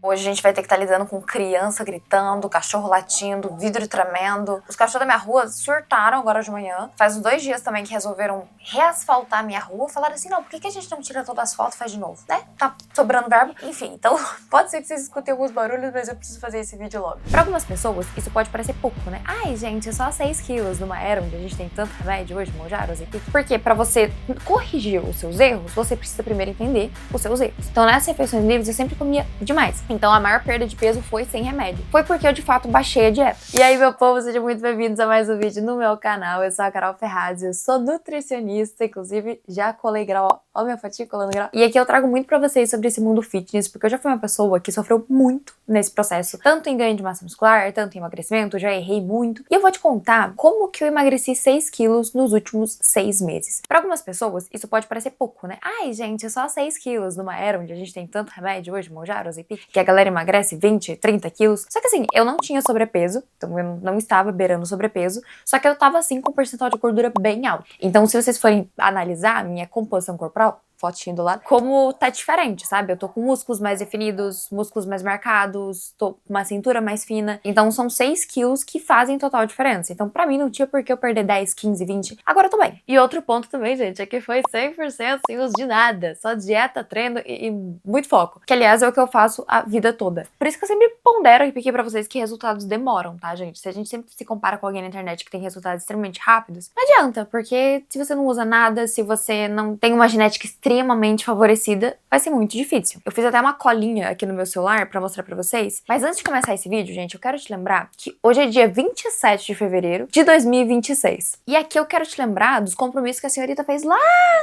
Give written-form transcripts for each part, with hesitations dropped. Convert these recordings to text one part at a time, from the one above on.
Hoje a gente vai ter que estar lidando com criança gritando, cachorro latindo, vidro tremendo. Os cachorros da minha rua surtaram agora de manhã. Faz uns 2 dias também que resolveram reasfaltar a minha rua. Falaram assim, não, por que a gente não tira todo o asfalto e faz de novo, né? Tá sobrando verbo. Enfim, então pode ser que vocês escutem alguns barulhos, mas eu preciso fazer esse vídeo logo. Pra algumas pessoas, isso pode parecer pouco, né? Ai, gente, é só 6 quilos numa era onde a gente tem tanto remédio hoje, Mounjaro, Ozempic. Porque pra você corrigir os seus erros, você precisa primeiro entender os seus erros. Então, nessas refeições livres, eu sempre comia demais. Então, a maior perda de peso foi sem remédio. Foi porque eu, de fato, baixei a dieta. E aí, meu povo, sejam muito bem-vindos a mais um vídeo no meu canal. Eu sou a Carol Ferraz, eu sou nutricionista, inclusive já colei grau, ó minha fotinha colando grau. E aqui eu trago muito pra vocês sobre esse mundo fitness, porque eu já fui uma pessoa que sofreu muito nesse processo, tanto em ganho de massa muscular, tanto em emagrecimento, já errei muito. E eu vou te contar como que eu emagreci 6 quilos nos últimos 6 meses. Pra algumas pessoas, isso pode parecer pouco, né? Ai, gente, é só 6 quilos numa era onde a gente tem tanto remédio hoje, Mounjaro, Ozempic, que a galera emagrece 20, 30 quilos. Só que assim, eu não tinha sobrepeso, então eu não estava beirando sobrepeso, só que eu tava assim com um percentual de gordura bem alto. Então se vocês forem analisar a minha composição corporal, fotinho do lado, como tá diferente, sabe? Eu tô com músculos mais definidos, músculos mais marcados, tô com uma cintura mais fina. Então são 6 quilos que fazem total diferença. Então pra mim não tinha por que eu perder 10, 15, 20. Agora eu tô bem. E outro ponto também, gente, é que foi 100% sem uso de nada. Só dieta, treino e muito foco. Que aliás é o que eu faço a vida toda. Por isso que eu sempre pondero e piquei pra vocês que resultados demoram, tá, gente? Se a gente sempre se compara com alguém na internet que tem resultados extremamente rápidos, não adianta, porque se você não usa nada, se você não tem uma genética extremamente favorecida, vai ser muito difícil. Eu fiz até uma colinha aqui no meu celular pra mostrar pra vocês, mas antes de começar esse vídeo, gente, eu quero te lembrar que hoje é dia 27 de fevereiro de 2026. E aqui eu quero te lembrar dos compromissos que a senhorita fez lá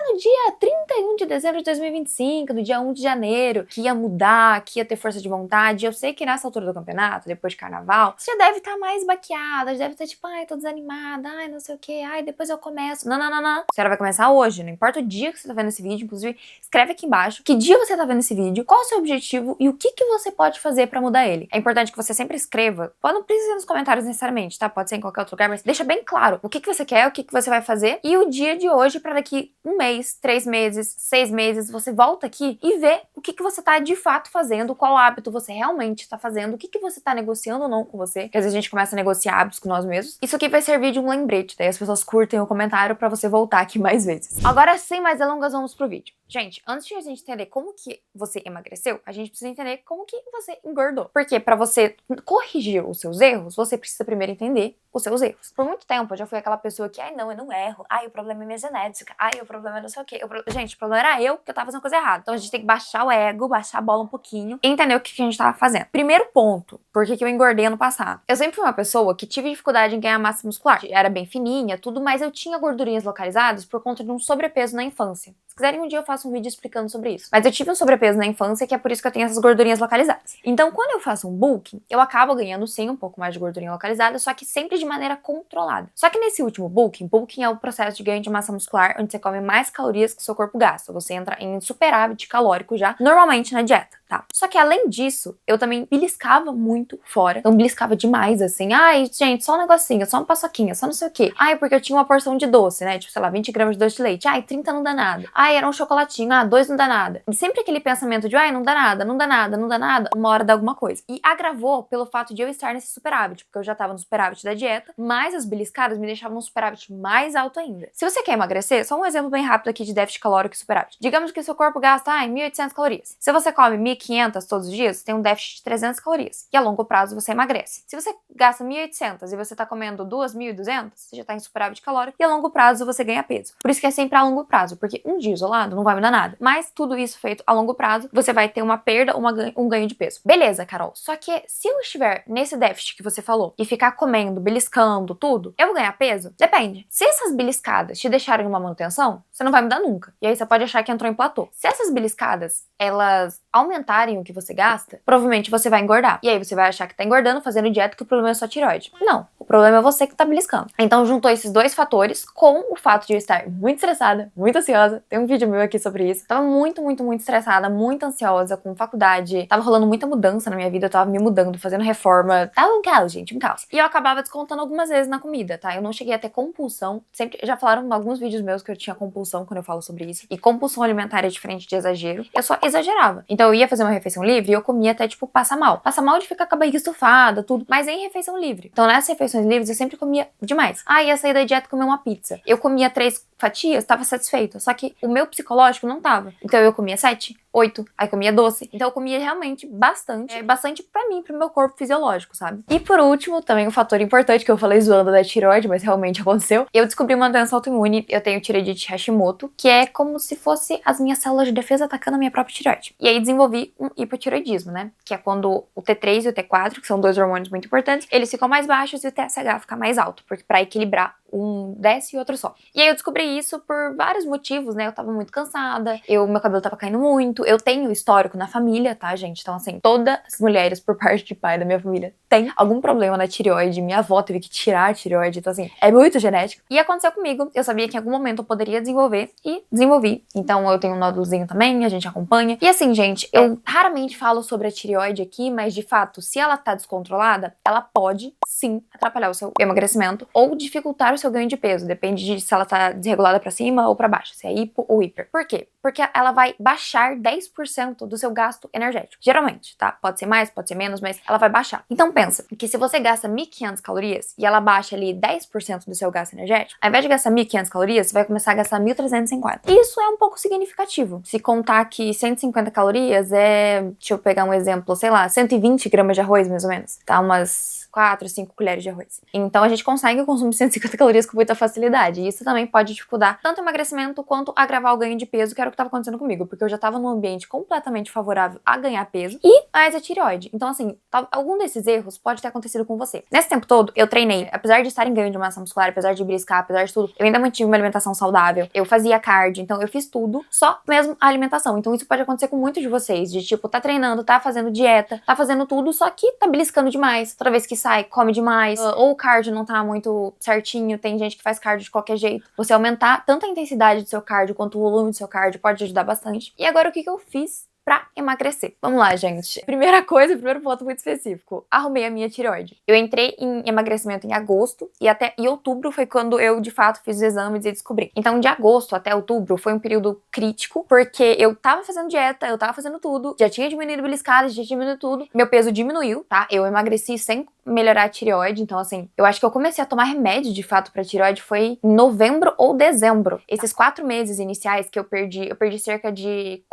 no dia 31 de dezembro de 2025, no dia 1 de janeiro, que ia mudar, que ia ter força de vontade. Eu sei que nessa altura do campeonato, depois de carnaval, você já deve estar mais baqueada, já deve estar tipo, ai, tô desanimada, ai, não sei o que, ai, depois eu começo. Não, não, não, não. A senhora vai começar hoje, não importa o dia que você tá vendo esse vídeo, inclusive, escreve aqui embaixo que dia você tá vendo esse vídeo, qual é o seu objetivo e o que você pode fazer pra mudar ele. É importante que você sempre escreva, não precisa ser nos comentários necessariamente, tá? Pode ser em qualquer outro lugar, mas deixa bem claro o que você quer, o que você vai fazer e o dia de hoje pra daqui 1 mês, 3 meses, 6 meses, você volta aqui e vê o que você tá de fato fazendo, qual hábito você realmente tá fazendo, o que você tá negociando ou não com você, porque às vezes a gente começa a negociar hábitos com nós mesmos. Isso aqui vai servir de um lembrete, daí as pessoas curtem o comentário pra você voltar aqui mais vezes. Agora, sem mais delongas, vamos pro vídeo. Gente, antes de a gente entender como que você emagreceu, a gente precisa entender como que você engordou. Porque pra você corrigir os seus erros, você precisa primeiro entender os seus erros. Por muito tempo, eu já fui aquela pessoa que, ai não, eu não erro. Ai, o problema é minha genética. Ai, o problema é não sei o quê. Gente, o problema era eu que eu tava fazendo coisa errada. Então a gente tem que baixar o ego, baixar a bola um pouquinho e entender o que a gente tava fazendo. Primeiro ponto, por que eu engordei ano passado? Eu sempre fui uma pessoa que tive dificuldade em ganhar massa muscular. Era bem fininha, tudo, mas eu tinha gordurinhas localizadas por conta de um sobrepeso na infância. Se quiserem, um dia eu faço um vídeo explicando sobre isso. Mas eu tive um sobrepeso na infância, que é por isso que eu tenho essas gordurinhas localizadas. Então, quando eu faço um bulking, eu acabo ganhando sim um pouco mais de gordurinha localizada, só que sempre de maneira controlada. Só que nesse último bulking é o processo de ganho de massa muscular, onde você come mais calorias que o seu corpo gasta. Você entra em superávit calórico já, normalmente na dieta, tá? Só que além disso, eu também beliscava muito fora. Então, beliscava demais, assim. Ai, gente, só um negocinho, só uma paçoquinha, só não sei o quê. Ai, porque eu tinha uma porção de doce, né? Tipo, sei lá, 20 gramas de doce de leite. Ai, 30 não dá nada. Ai, era um chocolatinho. Ah, 2 não dá nada. E sempre aquele pensamento de, ai, não dá nada, não dá nada, não dá nada, uma hora dá alguma coisa. E agravou pelo fato de eu estar nesse superávit, porque eu já tava no superávit da dieta, mas as beliscadas me deixavam num superávit mais alto ainda. Se você quer emagrecer, só um exemplo bem rápido aqui de déficit calórico e superávit. Digamos que seu corpo gasta, 1.800 calorias. Se você come 1.500 todos os dias, você tem um déficit de 300 calorias. E a longo prazo você emagrece. Se você gasta 1.800 e você tá comendo 2.200, você já tá em superávit calórico e a longo prazo você ganha peso. Por isso que é sempre a longo prazo, porque um dia isolado não vai me dar nada. Mas tudo isso feito a longo prazo, você vai ter uma perda, um ganho de peso. Beleza, Carol. Só que se eu estiver nesse déficit que você falou e ficar comendo, beliscando, tudo, eu vou ganhar peso? Depende. Se essas beliscadas te deixarem uma manutenção, você não vai mudar nunca. E aí você pode achar que entrou em platô. Se essas beliscadas, elas aumentarem o que você gasta, provavelmente você vai engordar. E aí você vai achar que tá engordando, fazendo dieta, que o problema é sua tireoide. Não. O problema é você que tá beliscando. Então juntou esses dois fatores com o fato de eu estar muito estressada, muito ansiosa. Tem um vídeo meu aqui sobre isso. Tava muito, muito, muito estressada, muito ansiosa com faculdade. Tava rolando muita mudança na minha vida, eu tava me mudando, fazendo reforma. Tava um caos, gente, um caos. E eu acabava descontando algumas vezes na comida, tá? Eu não cheguei a ter compulsão. Sempre, já falaram em alguns vídeos meus que eu tinha compulsão quando eu falo sobre isso. E compulsão alimentar é diferente de exagero. Eu só exagerava. Então eu ia fazer fazer uma refeição livre, eu comia até, tipo, passar mal. Passar mal de ficar com a barriga estufada, tudo, mas em refeição livre. Então, nessas refeições livres, eu sempre comia demais. Ia sair da dieta e comer uma pizza. Eu comia 3 fatias, tava satisfeita. Só que o meu psicológico não tava. Então, eu comia 7, 8, aí comia doce. Então, eu comia realmente bastante. Bastante pra mim, pro meu corpo fisiológico, sabe? E por último, também um fator importante que eu falei zoando da tireoide, mas realmente aconteceu. Eu descobri uma doença autoimune. Eu tenho tireoidite Hashimoto, que é como se fosse as minhas células de defesa atacando a minha própria tireoide. E aí desenvolvi um hipotireoidismo, né? Que é quando o T3 e o T4, que são 2 hormônios muito importantes, eles ficam mais baixos e o TSH fica mais alto, porque pra equilibrar, um desce e outro sobe. E aí eu descobri isso por vários motivos, né? Eu tava muito cansada, meu cabelo tava caindo muito, eu tenho histórico na família, tá, gente? Então, assim, todas as mulheres por parte de pai da minha família têm algum problema na tireoide. Minha avó teve que tirar a tireoide, então, assim, é muito genético. E aconteceu comigo, eu sabia que em algum momento eu poderia desenvolver e desenvolvi. Então, eu tenho um nódulozinho também, a gente acompanha. E assim, gente, eu raramente falo sobre a tireoide aqui, mas de fato, se ela tá descontrolada, ela pode sim atrapalhar o seu emagrecimento ou dificultar o seu ganho de peso. Depende de se ela tá desregulada pra cima ou pra baixo, se é hipo ou hiper. Por quê? Porque ela vai baixar 10% do seu gasto energético. Geralmente, tá? Pode ser mais, pode ser menos, mas ela vai baixar. Então pensa que se você gasta 1.500 calorias e ela baixa ali 10% do seu gasto energético, ao invés de gastar 1.500 calorias, você vai começar a gastar 1.350. Isso é um pouco significativo. Se contar que 150 calorias deixa eu pegar um exemplo, sei lá, 120 gramas de arroz, mais ou menos. Tá? Umas 4, 5 colheres de arroz. Então a gente consegue consumir 150 calorias com muita facilidade. E isso também pode dificultar tanto o emagrecimento quanto agravar o ganho de peso, que era o que estava acontecendo comigo, porque eu já estava num ambiente completamente favorável a ganhar peso e mais a tireoide. Então, assim, algum desses erros pode ter acontecido com você. Nesse tempo todo, eu treinei, apesar de estar em ganho de massa muscular, apesar de briscar, apesar de tudo, eu ainda mantive uma alimentação saudável, eu fazia cardio, então eu fiz tudo, só mesmo a alimentação. Então isso pode acontecer com muitos de vocês, de tipo, tá treinando, tá fazendo dieta, tá fazendo tudo, só que tá beliscando demais. Toda vez que sai, come demais, ou o cardio não tá muito certinho, tem gente que faz cardio de qualquer jeito. Você aumentar tanto a intensidade do seu cardio quanto o volume do seu cardio pode ajudar bastante. E agora o que eu fiz pra emagrecer? Vamos lá, gente. Primeiro ponto muito específico. Arrumei a minha tireoide. Eu entrei em emagrecimento em agosto e até em outubro foi quando eu, de fato, fiz os exames e descobri. Então, de agosto até outubro foi um período crítico, porque eu tava fazendo dieta, eu tava fazendo tudo, já tinha diminuído beliscada, já tinha diminuído tudo. Meu peso diminuiu, tá? Eu emagreci sem melhorar a tireoide, então assim, eu acho que eu comecei a tomar remédio, de fato, pra tireoide foi em novembro ou dezembro. Esses 4 meses iniciais que eu perdi cerca de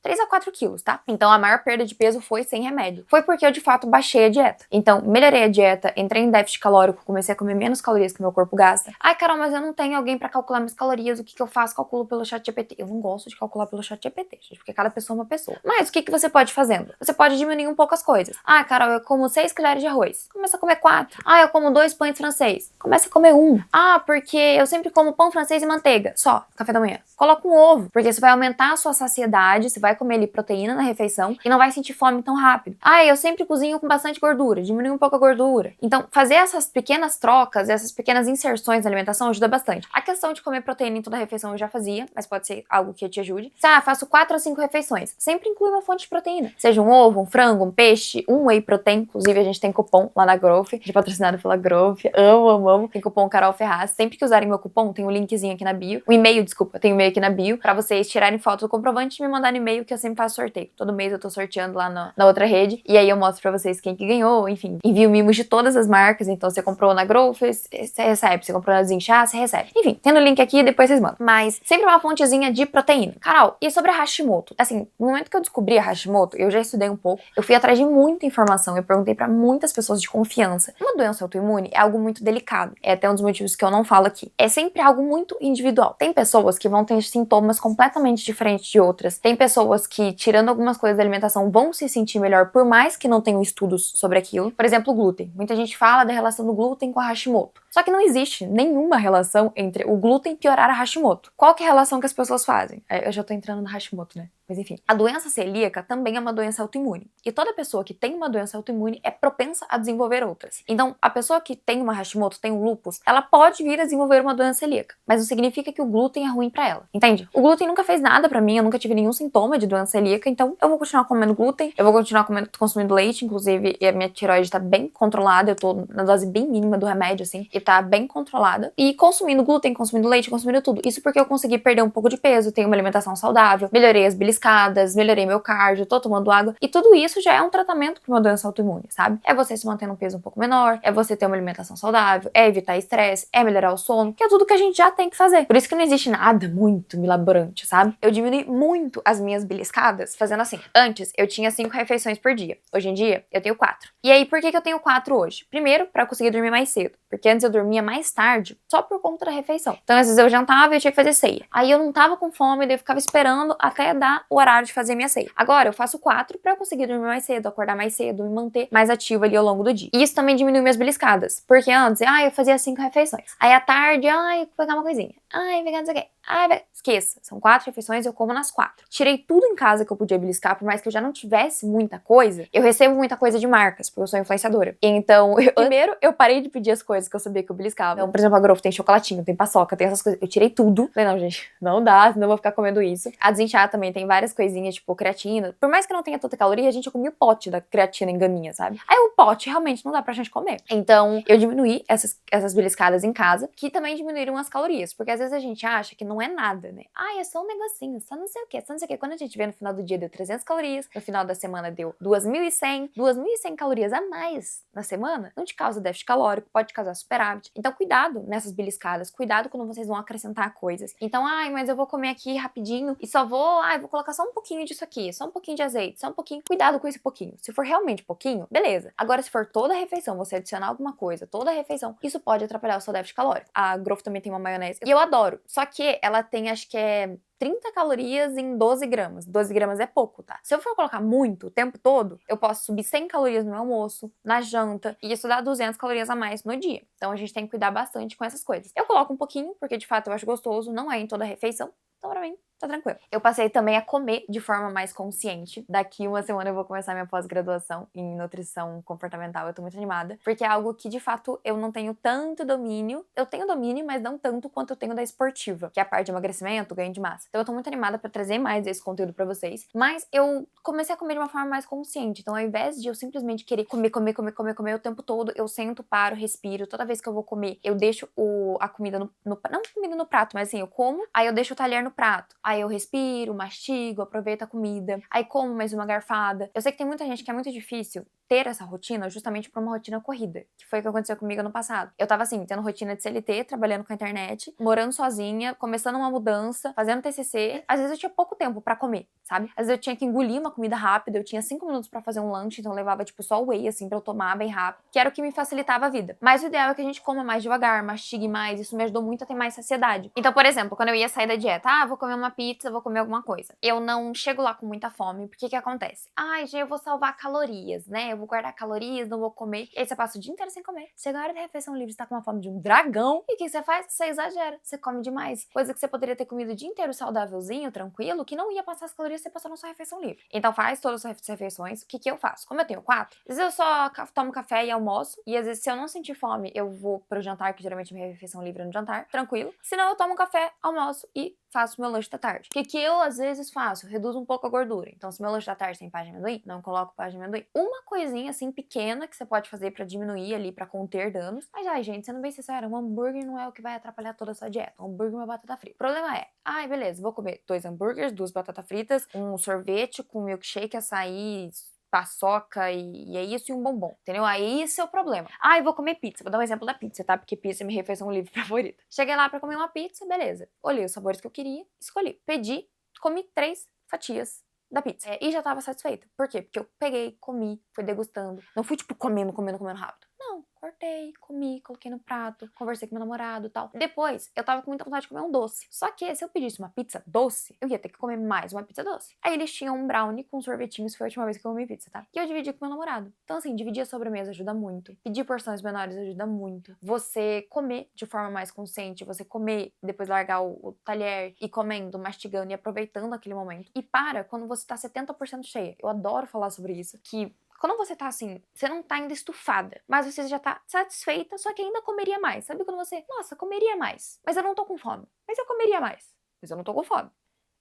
3 a 4 quilos, tá? Então a maior perda de peso foi sem remédio. Foi porque eu de fato baixei a dieta. Então, melhorei a dieta, entrei em déficit calórico, comecei a comer menos calorias que meu corpo gasta. Ai, Carol, mas eu não tenho alguém pra calcular minhas calorias, o que eu faço? Calculo pelo chat GPT. Eu não gosto de calcular pelo chat GPT, gente, porque cada pessoa é uma pessoa. Mas o que você pode ir fazendo? Você pode diminuir um pouco as coisas. Ah, Carol, eu como 6 colheres de arroz. Começa a comer 4. Ah, eu como 2 pães francês. Começa a comer 1. Ah, porque eu sempre como pão francês e manteiga. Só, café da manhã. Coloca um ovo, porque você vai aumentar a sua saciedade, você vai comer ali proteína na refeição e não vai sentir fome tão rápido. Ah, eu sempre cozinho com bastante gordura, diminui um pouco a gordura. Então, fazer essas pequenas trocas, essas pequenas inserções na alimentação ajuda bastante. A questão de comer proteína em toda a refeição eu já fazia, mas pode ser algo que te ajude. Faço 4 a 5 refeições. Sempre inclui uma fonte de proteína. Seja um ovo, um frango, um peixe, um whey protein. Inclusive, a gente tem cupom lá na Growth, de patrocinado pela Growth. Amo. Tem cupom Carol Ferraz. Sempre que usarem meu cupom, tem um linkzinho aqui na bio. O e-mail, desculpa, tem um e-mail aqui na bio, pra vocês tirarem foto do comprovante e me mandarem e-mail que eu sempre faço sorteio. Todo mês eu tô sorteando lá na outra rede. E aí eu mostro pra vocês quem que ganhou, enfim. Envio mimos de todas as marcas. Então, você comprou na Growth, você recebe. Você comprou na Zinchá, você recebe. Enfim, tendo o link aqui, depois vocês mandam. Mas sempre uma fontezinha de proteína. Carol, e sobre a Hashimoto? Assim, no momento que eu descobri a Hashimoto, eu já estudei um pouco. Eu fui atrás de muita informação. Eu perguntei pra muitas pessoas de confiança. Uma doença autoimune é algo muito delicado. É até um dos motivos que eu não falo aqui. É sempre algo muito individual. Tem pessoas que vão ter sintomas completamente diferentes de outras. Tem pessoas que, tirando algumas coisas da alimentação, vão se sentir melhor, por mais que não tenham estudos sobre aquilo. Por exemplo, o glúten. Muita gente fala da relação do glúten com a Hashimoto. Só que não existe nenhuma relação entre o glúten piorar a Hashimoto. Qual que é a relação que as pessoas fazem? Eu já tô entrando na Hashimoto, né? Mas enfim, a doença celíaca também é uma doença autoimune. E toda pessoa que tem uma doença autoimune é propensa a desenvolver outras. Então, a pessoa que tem uma Hashimoto, tem um lúpus, ela pode vir a desenvolver uma doença celíaca. Mas não significa que o glúten é ruim pra ela. Entende? O glúten nunca fez nada pra mim, eu nunca tive nenhum sintoma de doença celíaca, então eu vou continuar comendo glúten, eu vou continuar consumindo leite, inclusive, e a minha tireoide tá bem controlada, eu tô na dose bem mínima do remédio, assim, e tá bem controlada. E consumindo glúten, consumindo leite, consumindo tudo. Isso porque eu consegui perder um pouco de peso, tenho uma alimentação saudável, melhorei as beliscadas, beliscadas, melhorei meu cardio, tô tomando água. E tudo isso já é um tratamento pra uma doença autoimune, sabe? É você se manter num peso um pouco menor, é você ter uma alimentação saudável, é evitar estresse, é melhorar o sono, que é tudo que a gente já tem que fazer. Por isso que não existe nada muito milaborante, sabe? Eu diminui muito as minhas beliscadas fazendo assim. Antes, eu tinha 5 refeições por dia. Hoje em dia, eu tenho 4. E aí, por que eu tenho 4 hoje? Primeiro, pra eu conseguir dormir mais cedo. Porque antes eu dormia mais tarde, só por conta da refeição. Então, às vezes eu jantava e eu tinha que fazer ceia. Aí eu não tava com fome, daí eu ficava esperando até dar o horário de fazer minha ceia. Agora, eu faço 4 pra eu conseguir dormir mais cedo, acordar mais cedo, me manter mais ativa ali ao longo do dia. E isso também diminui minhas beliscadas. Porque antes, eu fazia 5 refeições. Aí à tarde, vou pegar uma coisinha. Pegar não sei o quê. Esqueça, são 4 refeições, eu como nas 4. Tirei tudo em casa que eu podia beliscar, por mais que eu já não tivesse muita coisa. Eu recebo muita coisa de marcas, porque eu sou influenciadora. Então, primeiro, eu parei de pedir as coisas que eu sabia que eu beliscava. Então, por exemplo, a Growth tem chocolatinho, tem paçoca, tem essas coisas. Eu tirei tudo. Falei, não, gente, não dá, senão eu vou ficar comendo isso. A Desinchar também tem várias coisinhas, tipo creatina. Por mais que não tenha tanta caloria, a gente já comia o pote da creatina em gaminha, sabe? Aí o pote realmente não dá pra gente comer. Então, eu diminuí essas beliscadas em casa, que também diminuíram as calorias. Porque às vezes a gente acha que não é nada, né? É só um negocinho, só não sei o que, só não sei o que. Quando a gente vê no final do dia deu 300 calorias, no final da semana deu 2.100 calorias a mais na semana, não te causa déficit calórico, pode te causar superávit. Então cuidado nessas beliscadas, cuidado quando vocês vão acrescentar coisas. Então, mas eu vou comer aqui rapidinho e só vou colocar só um pouquinho disso aqui, só um pouquinho de azeite, só um pouquinho. Cuidado com esse pouquinho. Se for realmente pouquinho, beleza. Agora, se for toda a refeição, você adicionar alguma coisa, toda a refeição, isso pode atrapalhar o seu déficit calórico. A Growth também tem uma maionese e eu adoro, só que ela tem, acho que é 30 calorias em 12 gramas. 12 gramas é pouco, tá? Se eu for colocar muito o tempo todo, eu posso subir 100 calorias no meu almoço, na janta, e isso dá 200 calorias a mais no dia. Então a gente tem que cuidar bastante com essas coisas. Eu coloco um pouquinho, porque de fato eu acho gostoso, não é em toda a refeição. Então, pra mim, tá tranquilo. Eu passei também a comer de forma mais consciente. Daqui uma semana eu vou começar minha pós-graduação em nutrição comportamental. Eu tô muito animada, porque é algo que, de fato, eu não tenho tanto domínio. Eu tenho domínio, mas não tanto quanto eu tenho da esportiva, que é a parte de emagrecimento, ganho de massa. Então eu tô muito animada pra trazer mais esse conteúdo pra vocês. Mas eu comecei a comer de uma forma mais consciente. Então, ao invés de eu simplesmente querer comer o tempo todo, eu sento, paro, respiro. Toda vez que eu vou comer, eu deixo a comida não comida no prato, mas assim, eu como, aí eu deixo o talher no prato. Aí eu respiro, mastigo, aproveito a comida. Aí como mais uma garfada. Eu sei que tem muita gente que é muito difícil ter essa rotina justamente por uma rotina corrida, que foi o que aconteceu comigo ano passado. Eu tava assim, tendo rotina de CLT, trabalhando com a internet, morando sozinha, começando uma mudança, fazendo TCC. Às vezes eu tinha pouco tempo pra comer, sabe? Às vezes eu tinha que engolir uma comida rápida, eu tinha 5 minutos pra fazer um lanche, então eu levava tipo só whey assim pra eu tomar bem rápido, que era o que me facilitava a vida. Mas o ideal é que a gente coma mais devagar, mastigue mais, isso me ajudou muito a ter mais saciedade. Então, por exemplo, quando eu ia sair da dieta, vou comer uma pizza, vou comer alguma coisa. Eu não chego lá com muita fome, porque que acontece? Gente, eu vou salvar calorias, né? Eu vou guardar calorias, não vou comer. E aí você passa o dia inteiro sem comer. Chega a hora da refeição livre, você tá com uma fome de um dragão. E o que você faz? Você exagera, você come demais. Coisa que você poderia ter comido o dia inteiro saudávelzinho, tranquilo, que não ia passar as calorias que você passou na sua refeição livre. Então faz todas as refeições. O que eu faço? Como eu tenho 4, às vezes eu só tomo café e almoço. E às vezes, se eu não sentir fome, eu vou pro jantar, que geralmente minha refeição livre é no jantar, tranquilo. Senão eu tomo um café, almoço e faço meu lanche da tarde. O que eu às vezes faço? Reduzo um pouco a gordura. Então, se meu lanche da tarde tem pá de amendoim, não coloco pá de amendoim. Uma coisinha assim pequena que você pode fazer pra diminuir ali, pra conter danos. Mas, gente, sendo bem sincera, um hambúrguer não é o que vai atrapalhar toda a sua dieta. Um hambúrguer é uma batata frita. O problema é, beleza, vou comer 2 hambúrgueres, 2 batatas fritas, um sorvete com milkshake, açaí, paçoca e é isso e um bombom, entendeu? Aí esse é o problema. Eu vou comer pizza. Vou dar um exemplo da pizza, tá? Porque pizza é minha refeição livre favorita. Cheguei lá pra comer uma pizza, beleza. Olhei os sabores que eu queria, escolhi. Pedi, comi 3 fatias da pizza. E já tava satisfeita. Por quê? Porque eu peguei, comi, fui degustando. Não fui, tipo, comendo rápido. Não, cortei, comi, coloquei no prato, conversei com meu namorado e tal. Depois, eu tava com muita vontade de comer um doce. Só que se eu pedisse uma pizza doce, eu ia ter que comer mais uma pizza doce. Aí eles tinham um brownie com sorvetinho, isso foi a última vez que eu comi pizza, tá? E eu dividi com meu namorado. Então, assim, dividir a sobremesa ajuda muito. Pedir porções menores ajuda muito. Você comer de forma mais consciente, você comer, depois largar o talher e comendo, mastigando e aproveitando aquele momento. E para quando você tá 70% cheia. Eu adoro falar sobre isso, que quando você tá assim, você não tá ainda estufada, mas você já tá satisfeita, só que ainda comeria mais. Sabe quando você, nossa, comeria mais, mas eu não tô com fome. Mas eu comeria mais, mas eu não tô com fome.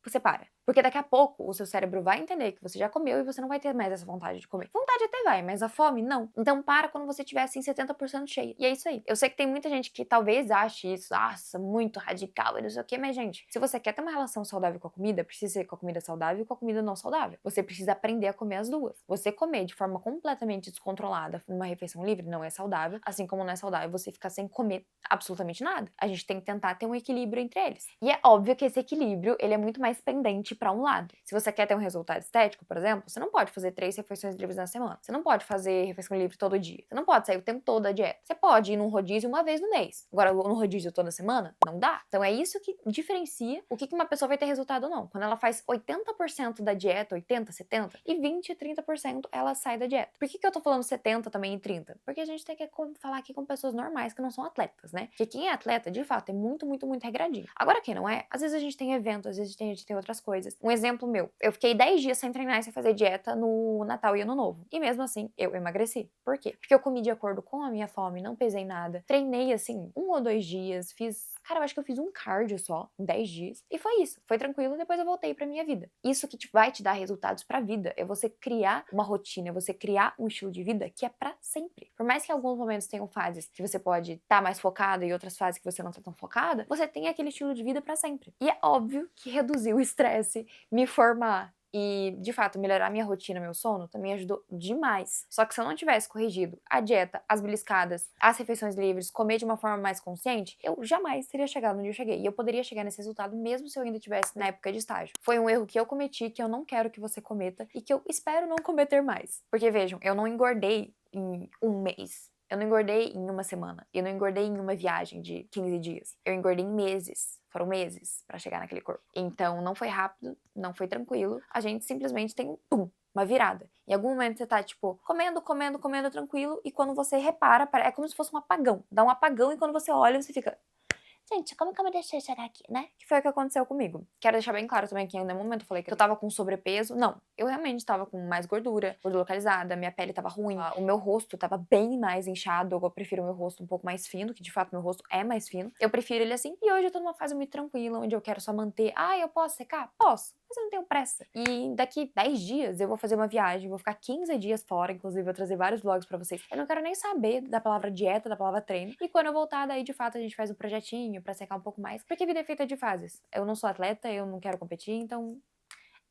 Você para. Porque daqui a pouco o seu cérebro vai entender que você já comeu e você não vai ter mais essa vontade de comer. Vontade até vai, mas a fome não. Então para quando você estiver assim 70% cheio. E é isso aí. Eu sei que tem muita gente que talvez ache isso, nossa, muito radical e não sei o que, mas gente, se você quer ter uma relação saudável com a comida, precisa ser com a comida saudável e com a comida não saudável. Você precisa aprender a comer as duas. Você comer de forma completamente descontrolada numa refeição livre não é saudável, assim como não é saudável você ficar sem comer absolutamente nada. A gente tem que tentar ter um equilíbrio entre eles. E é óbvio que esse equilíbrio, ele é muito mais pendente para um lado. Se você quer ter um resultado estético, por exemplo, você não pode fazer 3 refeições livres na semana. Você não pode fazer refeição livre todo dia. Você não pode sair o tempo todo da dieta. Você pode ir num rodízio uma vez no mês. Agora, no rodízio toda semana, não dá. Então é isso que diferencia o que uma pessoa vai ter resultado ou não. Quando ela faz 80% da dieta, 80, 70, e 20, 30% ela sai da dieta. Por que eu tô falando 70 também e 30? Porque a gente tem que falar aqui com pessoas normais que não são atletas, né? Porque quem é atleta, de fato, é muito, muito, muito regradinho. Agora quem não é, às vezes a gente tem evento, às vezes a gente tem outras coisas. Um exemplo meu, eu fiquei 10 dias sem treinar e sem fazer dieta no Natal e Ano Novo. E mesmo assim, eu emagreci. Por quê? Porque eu comi de acordo com a minha fome, não pesei nada. Treinei, assim, 1 ou 2 dias, fiz... Cara, eu acho que eu fiz um cardio só, em 10 dias. E foi isso. Foi tranquilo, depois eu voltei pra minha vida. Isso que vai te dar resultados pra vida é você criar uma rotina, é você criar um estilo de vida que é pra sempre. Por mais que em alguns momentos tenham fases que você pode estar mais focada e outras fases que você não tá tão focada, você tem aquele estilo de vida pra sempre. E é óbvio que reduzir o estresse, me formar e, de fato, melhorar minha rotina, meu sono, também ajudou demais. Só que se eu não tivesse corrigido a dieta, as beliscadas, as refeições livres, comer de uma forma mais consciente, eu jamais teria chegado onde eu cheguei. E eu poderia chegar nesse resultado mesmo se eu ainda estivesse na época de estágio. Foi um erro que eu cometi, que eu não quero que você cometa e que eu espero não cometer mais. Porque, vejam, eu não engordei em um mês. Eu não engordei em uma semana. Eu não engordei em uma viagem de 15 dias. Eu engordei em meses. Foram meses pra chegar naquele corpo. Então, não foi rápido, não foi tranquilo. A gente simplesmente tem uma virada. Em algum momento você tá, tipo, comendo, comendo, comendo tranquilo. E quando você repara, é como se fosse um apagão. Dá um apagão e quando você olha, você fica... Gente, como que eu me deixei chegar aqui, né? Que foi o que aconteceu comigo. Quero deixar bem claro também que em nenhum momento eu falei que eu tava com sobrepeso. Não, eu realmente tava com mais gordura localizada, minha pele tava ruim, o meu rosto tava bem mais inchado. Eu prefiro o meu rosto um pouco mais fino, que de fato meu rosto é mais fino. Eu prefiro ele assim. E hoje eu tô numa fase muito tranquila, onde eu quero só manter. Ah, eu posso secar? Posso. Mas eu não tenho pressa. E daqui 10 dias eu vou fazer uma viagem, vou ficar 15 dias fora, inclusive vou trazer vários vlogs pra vocês. Eu não quero nem saber da palavra dieta, da palavra treino. E quando eu voltar, daí de fato a gente faz um projetinho pra secar um pouco mais. Porque a vida é feita de fases. Eu não sou atleta, eu não quero competir, então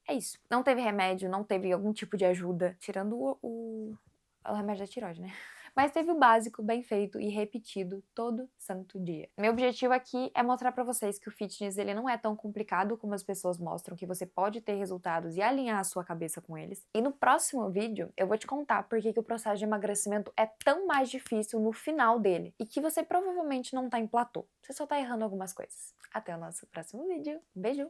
é isso. Não teve remédio, não teve algum tipo de ajuda. Tirando o remédio da tireoide, né? Mas teve o básico, bem feito e repetido todo santo dia. Meu objetivo aqui é mostrar pra vocês que o fitness ele não é tão complicado como as pessoas mostram, que você pode ter resultados e alinhar a sua cabeça com eles. E no próximo vídeo eu vou te contar por que o processo de emagrecimento é tão mais difícil no final dele e que você provavelmente não tá em platô. Você só tá errando algumas coisas. Até o nosso próximo vídeo. Beijo!